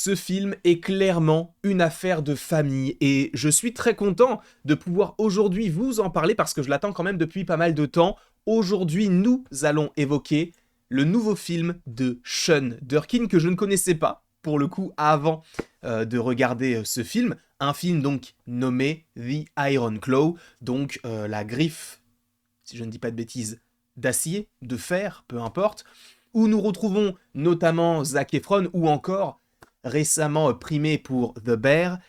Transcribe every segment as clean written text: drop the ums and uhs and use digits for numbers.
ce film est clairement une affaire de famille et je suis très content de pouvoir aujourd'hui vous en parler parce que je l'attends quand même depuis pas mal de temps. Aujourd'hui, nous allons évoquer le nouveau film de Sean Durkin que je ne connaissais pas, pour le coup, avant de regarder ce film. Un film donc nommé The Iron Claw, donc la griffe, si je ne dis pas de bêtises, d'acier, de fer, peu importe, où nous retrouvons notamment Zac Efron ou encore, récemment primé pour The Bear,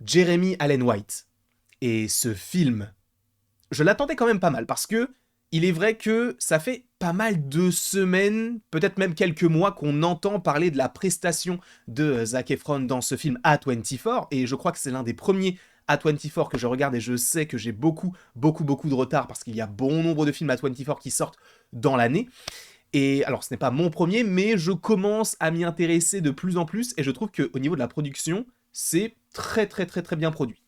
Jeremy Allen White. Et ce film, je l'attendais quand même pas mal parce que il est vrai que ça fait pas mal de semaines, peut-être même quelques mois, qu'on entend parler de la prestation de Zac Efron dans ce film A24, et je crois que c'est l'un des premiers A24 que je regarde, et je sais que j'ai beaucoup de retard parce qu'il y a bon nombre de films A24 qui sortent dans l'année. Et alors, ce n'est pas mon premier, mais je commence à m'y intéresser de plus en plus, et je trouve qu'au niveau de la production, c'est très bien produit.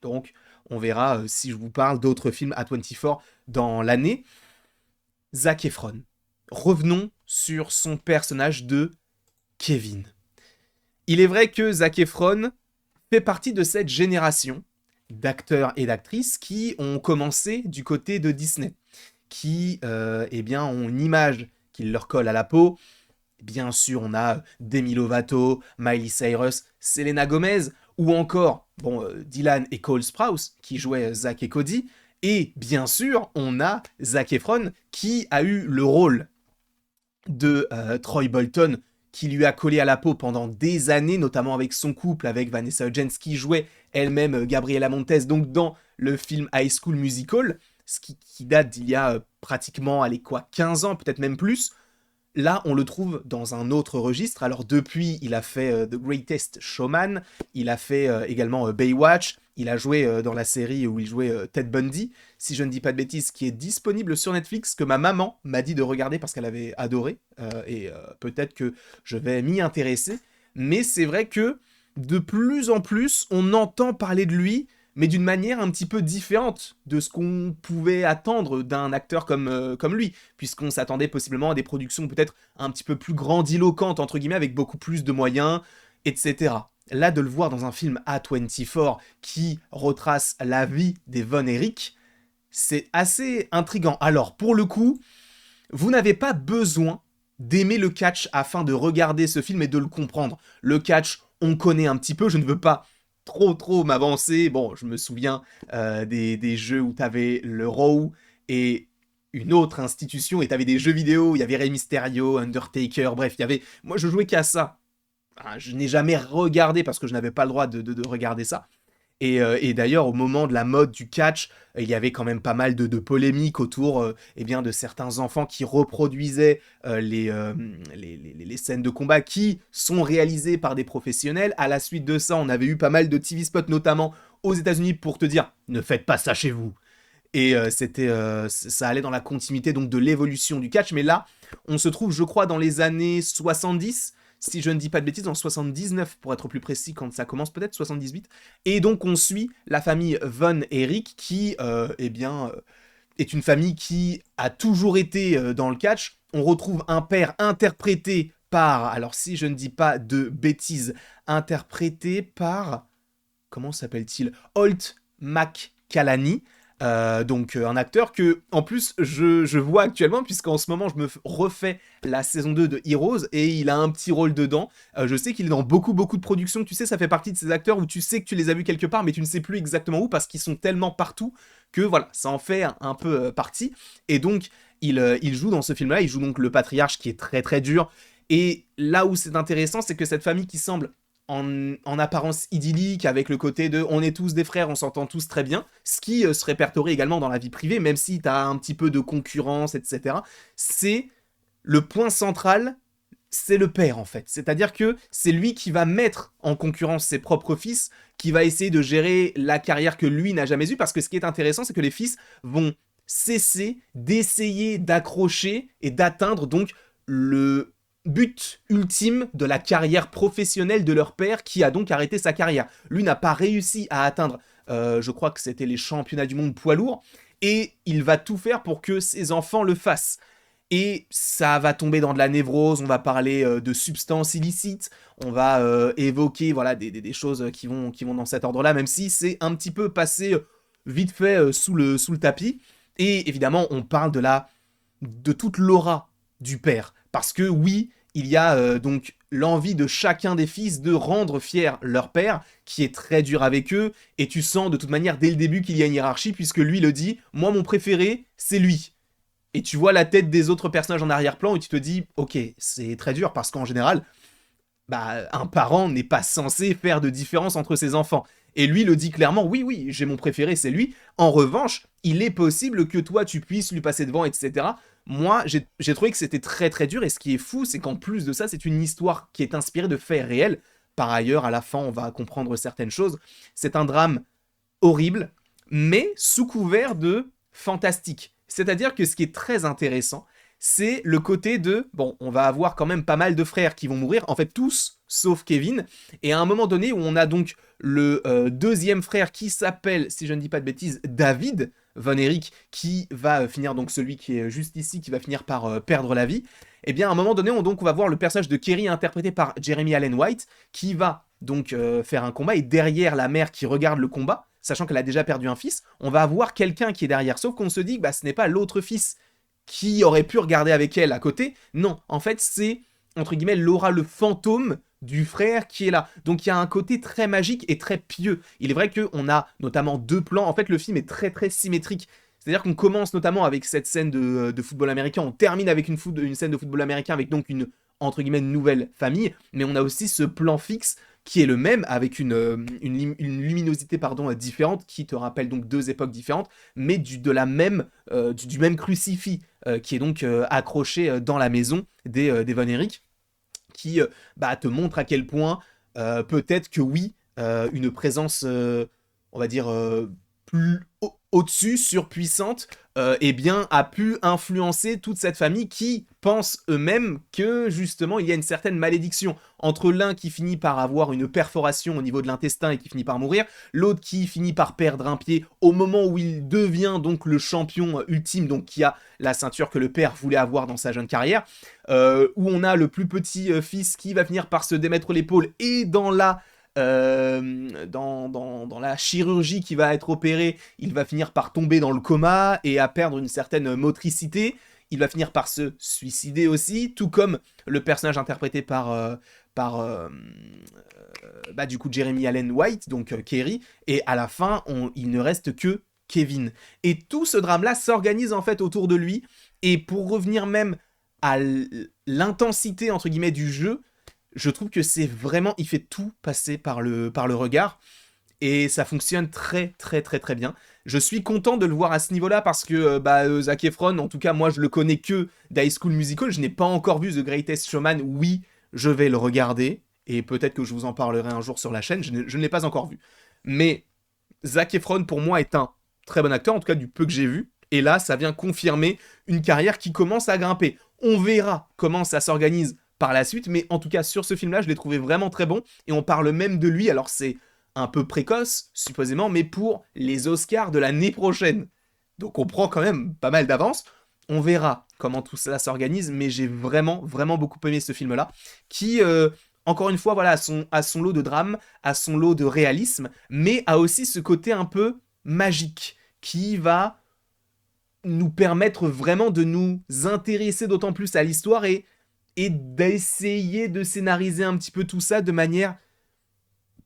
Donc, on verra si je vous parle d'autres films A24 dans l'année. Zac Efron. Revenons sur son personnage de Kevin. Il est vrai que Zac Efron fait partie de cette génération d'acteurs et d'actrices qui ont commencé du côté de Disney, qui ont une image qui leur colle à la peau. Bien sûr, on a Demi Lovato, Miley Cyrus, Selena Gomez, ou encore Dylan et Cole Sprouse, qui jouaient Zack et Cody. Et bien sûr, on a Zac Efron, qui a eu le rôle de Troy Bolton, qui lui a collé à la peau pendant des années, notamment avec son couple, avec Vanessa Hudgens, qui jouait elle-même Gabriela Montez, donc dans le film High School Musical, ce qui date d'il y a pratiquement, 15 ans, peut-être même plus. Là, on le trouve dans un autre registre. Alors depuis, il a fait The Greatest Showman, il a fait également Baywatch, il a joué dans la série où il jouait Ted Bundy, si je ne dis pas de bêtises, qui est disponible sur Netflix, que ma maman m'a dit de regarder parce qu'elle avait adoré, peut-être que je vais m'y intéresser. Mais c'est vrai que de plus en plus, on entend parler de lui, mais d'une manière un petit peu différente de ce qu'on pouvait attendre d'un acteur comme lui, puisqu'on s'attendait possiblement à des productions peut-être un petit peu plus grandiloquentes, entre guillemets, avec beaucoup plus de moyens, etc. Là, de le voir dans un film A24 qui retrace la vie des Von Erich, c'est assez intriguant. Alors, pour le coup, vous n'avez pas besoin d'aimer le catch afin de regarder ce film et de le comprendre. Le catch, on connaît un petit peu, je ne veux pas trop m'avancer. Bon, je me souviens des jeux où t'avais le Raw et une autre institution, et t'avais des jeux vidéo, il y avait Rey Mysterio, Undertaker, bref, il y avait... Moi, je jouais qu'à ça. Enfin, je n'ai jamais regardé parce que je n'avais pas le droit de regarder ça. Et d'ailleurs, au moment de la mode du catch, il y avait quand même pas mal de polémiques autour de certains enfants qui reproduisaient les scènes de combat qui sont réalisées par des professionnels. À la suite de ça, on avait eu pas mal de TV spots, notamment aux États-Unis, pour te dire ne faites pas ça chez vous. Et ça allait dans la continuité donc de l'évolution du catch. Mais là, on se trouve, je crois, dans les années 70, si je ne dis pas de bêtises, en 79 pour être plus précis, quand ça commence, peut-être 78. Et donc on suit la famille Von Erich qui, est une famille qui a toujours été dans le catch. On retrouve un père interprété par, alors si je ne dis pas de bêtises, interprété par, comment s'appelle-t-il, Holt McCallany. Donc un acteur que, en plus, je vois actuellement, puisqu'en ce moment, je me refais la saison 2 de Heroes, et il a un petit rôle dedans. Je sais qu'il est dans beaucoup de productions, tu sais, ça fait partie de ces acteurs où tu sais que tu les as vus quelque part, mais tu ne sais plus exactement où, parce qu'ils sont tellement partout, que voilà, ça en fait un peu partie. Et donc, il joue dans ce film-là, il joue donc le patriarche qui est très dur, et là où c'est intéressant, c'est que cette famille qui semble en apparence idyllique, avec le côté de on est tous des frères, on s'entend tous très bien, ce qui se répertorie également dans la vie privée, même si t'as un petit peu de concurrence, etc. C'est le point central, c'est le père en fait. C'est-à-dire que c'est lui qui va mettre en concurrence ses propres fils, qui va essayer de gérer la carrière que lui n'a jamais eue, parce que ce qui est intéressant, c'est que les fils vont cesser d'essayer d'accrocher et d'atteindre donc le but ultime de la carrière professionnelle de leur père, qui a donc arrêté sa carrière. Lui n'a pas réussi à atteindre, je crois que c'était les championnats du monde poids lourd, et il va tout faire pour que ses enfants le fassent. Et ça va tomber dans de la névrose, on va parler de substances illicites, on va évoquer voilà, des choses qui vont dans cet ordre-là, même si c'est un petit peu passé vite fait sous le tapis. Et évidemment, on parle de toute l'aura du père. Parce que oui, il y a donc l'envie de chacun des fils de rendre fier leur père, qui est très dur avec eux, et tu sens de toute manière dès le début qu'il y a une hiérarchie, puisque lui le dit, moi mon préféré, c'est lui. Et tu vois la tête des autres personnages en arrière-plan et tu te dis, ok, c'est très dur parce qu'en général, bah, un parent n'est pas censé faire de différence entre ses enfants. Et lui le dit clairement, oui, oui, j'ai mon préféré, c'est lui. En revanche, il est possible que toi, tu puisses lui passer devant, etc. Moi, j'ai trouvé que c'était très très dur, et ce qui est fou, c'est qu'en plus de ça, c'est une histoire qui est inspirée de faits réels. Par ailleurs, à la fin, on va comprendre certaines choses. C'est un drame horrible, mais sous couvert de fantastique. C'est-à-dire que ce qui est très intéressant, c'est le côté de, bon, on va avoir quand même pas mal de frères qui vont mourir, en fait tous, sauf Kevin, et à un moment donné où on a donc le deuxième frère qui s'appelle, si je ne dis pas de bêtises, David Von Erich, qui va finir, donc celui qui est juste ici, qui va finir par perdre la vie, et bien à un moment donné, on va voir le personnage de Kerry interprété par Jeremy Allen White, qui va donc faire un combat, et derrière la mère qui regarde le combat, sachant qu'elle a déjà perdu un fils, on va avoir quelqu'un qui est derrière, sauf qu'on se dit que bah, ce n'est pas l'autre fils qui aurait pu regarder avec elle à côté, non, en fait c'est, entre guillemets, Laura, le fantôme du frère qui est là. Donc il y a un côté très magique et très pieux. Il est vrai qu'on a notamment deux plans, en fait le film est très très symétrique. C'est-à-dire qu'on commence notamment avec cette scène de football américain, on termine avec une scène de football américain avec donc une, entre guillemets, nouvelle famille, mais on a aussi ce plan fixe qui est le même, avec une luminosité pardon, différente, qui te rappelle donc deux époques différentes, mais du même crucifix, qui est donc accroché dans la maison des Von Erich, qui bah, te montre à quel point peut-être que oui, une présence, on va dire, plus au-dessus, surpuissante, eh bien, a pu influencer toute cette famille qui pense eux-mêmes que, justement, il y a une certaine malédiction entre l'un qui finit par avoir une perforation au niveau de l'intestin et qui finit par mourir, l'autre qui finit par perdre un pied au moment où il devient donc le champion ultime, donc qui a la ceinture que le père voulait avoir dans sa jeune carrière, où on a le plus petit fils qui va finir par se démettre l'épaule, et dans la chirurgie qui va être opérée, il va finir par tomber dans le coma et à perdre une certaine motricité. Il va finir par se suicider aussi, tout comme le personnage interprété par bah, du coup Jeremy Allen White, donc Kerry, et à la fin, il ne reste que Kevin. Et tout ce drame-là s'organise en fait autour de lui, et pour revenir même à l'intensité, entre guillemets, du jeu, je trouve que c'est vraiment, il fait tout passer par le regard, et ça fonctionne très très très très bien. Je suis content de le voir à ce niveau-là parce que Zac Efron, en tout cas moi je le connais que d'High School Musical, je n'ai pas encore vu The Greatest Showman. Oui, je vais le regarder, et peut-être que je vous en parlerai un jour sur la chaîne, je ne l'ai pas encore vu. Mais Zac Efron pour moi est un très bon acteur, en tout cas du peu que j'ai vu, et là ça vient confirmer une carrière qui commence à grimper. On verra comment ça s'organise par la suite, mais en tout cas sur ce film-là, je l'ai trouvé vraiment très bon, et on parle même de lui, alors c'est un peu précoce, supposément, mais pour les Oscars de l'année prochaine. Donc on prend quand même pas mal d'avance, on verra comment tout cela s'organise, mais j'ai vraiment, vraiment beaucoup aimé ce film-là, qui, encore une fois, voilà, a son lot de drame, a son lot de réalisme, mais a aussi ce côté un peu magique, qui va nous permettre vraiment de nous intéresser d'autant plus à l'histoire, et d'essayer de scénariser un petit peu tout ça de manière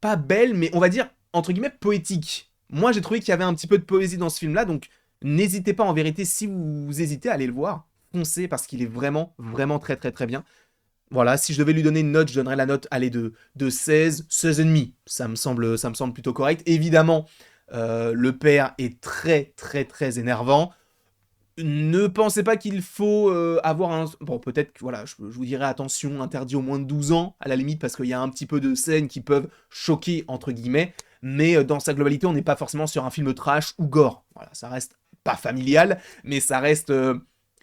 pas belle, mais on va dire, entre guillemets, poétique. Moi, j'ai trouvé qu'il y avait un petit peu de poésie dans ce film-là, donc n'hésitez pas, en vérité, si vous hésitez à aller le voir, foncez, parce qu'il est vraiment, vraiment très, très, très bien. Voilà, si je devais lui donner une note, je donnerais la note, allez, de 16, 16,5. Ça me semble plutôt correct. Évidemment, le père est très, très, très énervant. Ne pensez pas qu'il faut avoir un... Bon, peut-être que, voilà, je vous dirais attention, interdit au moins de 12 ans, à la limite, parce qu'il y a un petit peu de scènes qui peuvent choquer, entre guillemets, mais dans sa globalité, on n'est pas forcément sur un film trash ou gore. Voilà, ça reste pas familial, mais ça reste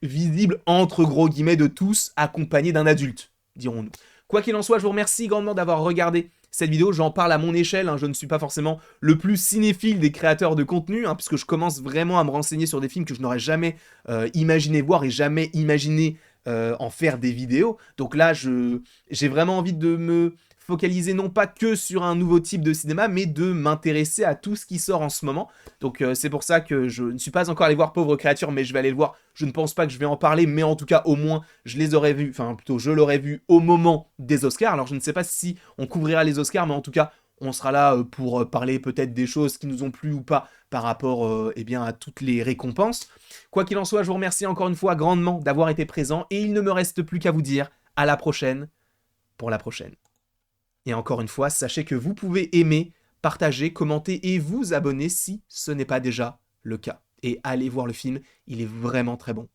visible, entre gros guillemets, de tous, accompagné d'un adulte, dirons-nous. Quoi qu'il en soit, je vous remercie grandement d'avoir regardé cette vidéo, j'en parle à mon échelle, hein, je ne suis pas forcément le plus cinéphile des créateurs de contenu, hein, puisque je commence vraiment à me renseigner sur des films que je n'aurais jamais imaginé voir et jamais imaginé en faire des vidéos. Donc là, j'ai vraiment envie de me focaliser non pas que sur un nouveau type de cinéma, mais de m'intéresser à tout ce qui sort en ce moment. Donc c'est pour ça que je ne suis pas encore allé voir Pauvre Créature, mais je vais aller le voir. Je ne pense pas que je vais en parler, mais en tout cas, au moins, je les aurais vus, enfin plutôt, je l'aurais vu au moment des Oscars. Alors je ne sais pas si on couvrira les Oscars, mais en tout cas, on sera là pour parler peut-être des choses qui nous ont plu ou pas par rapport eh bien, à toutes les récompenses. Quoi qu'il en soit, je vous remercie encore une fois grandement d'avoir été présent, et il ne me reste plus qu'à vous dire à la prochaine pour la prochaine. Et encore une fois, sachez que vous pouvez aimer, partager, commenter et vous abonner si ce n'est pas déjà le cas. Et allez voir le film, il est vraiment très bon.